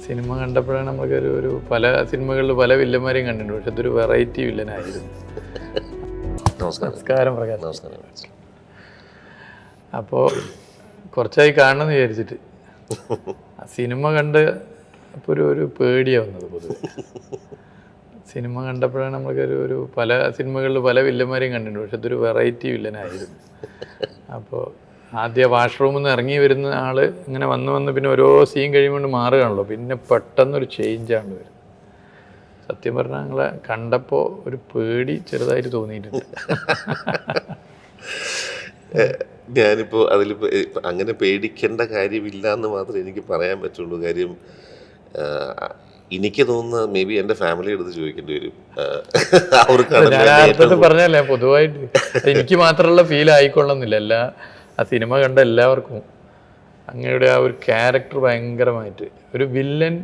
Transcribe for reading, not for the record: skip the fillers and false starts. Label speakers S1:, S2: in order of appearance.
S1: Cinema കണ്ടപ്പോഴാണ് നമുക്കൊരു പല സിനിമകളിൽ പല വില്ലന്മാരെയും കണ്ടിട്ടുണ്ട്. പക്ഷെ ഇതൊരു വെറൈറ്റി വില്ലനായിരുന്നു. നമസ്കാരം പ്രകാശ്. അപ്പോൾ കുറച്ചായി കാണണമെന്ന് വിചാരിച്ചിട്ട് സിനിമ കണ്ട് അപ്പോൾ ഒരു പേടിയാവുന്നത് പൊതുവെ. സിനിമ കണ്ടപ്പോഴാണ് നമുക്കൊരു പല സിനിമകളിൽ പല വില്ലന്മാരെയും കണ്ടിട്ടുണ്ട്. പക്ഷെ ഇതൊരു വെറൈറ്റി വില്ലനായിരുന്നു. അപ്പോൾ ആദ്യം വാഷ്റൂമിൽ നിന്ന് ഇറങ്ങി വരുന്ന ആള് ഇങ്ങനെ വന്ന് പിന്നെ ഓരോ സീൻ കഴിയുമ്പോൾ മാറുകയാണല്ലോ. പിന്നെ പെട്ടെന്നൊരു ചേഞ്ചാണ് വരുന്നത്. സത്യം പറഞ്ഞാൽ ഞങ്ങളെ കണ്ടപ്പോൾ ഒരു പേടി ചെറുതായിട്ട് തോന്നിയിട്ടുണ്ട്.
S2: ഞാനിപ്പോൾ അതിലിപ്പോൾ അങ്ങനെ പേടിക്കേണ്ട കാര്യമില്ല എന്ന് മാത്രമേ എനിക്ക് പറയാൻ പറ്റുള്ളൂ. കാര്യം എനിക്ക് തോന്നുന്ന മേ ബി എൻ്റെ ഫാമിലി എടുത്ത് ചോദിക്കേണ്ടി വരും.
S1: അവർക്കാണ് പറഞ്ഞല്ലേ, പൊതുവായിട്ട് എനിക്ക് മാത്രമുള്ള ഫീൽ ആയിക്കൊള്ളുന്നില്ല. ആ സിനിമ കണ്ട എല്ലാവർക്കും അങ്ങയുടെ ആ ഒരു ക്യാരക്ടർ ഭയങ്കരമായിട്ട് ഒരു വില്ലൻ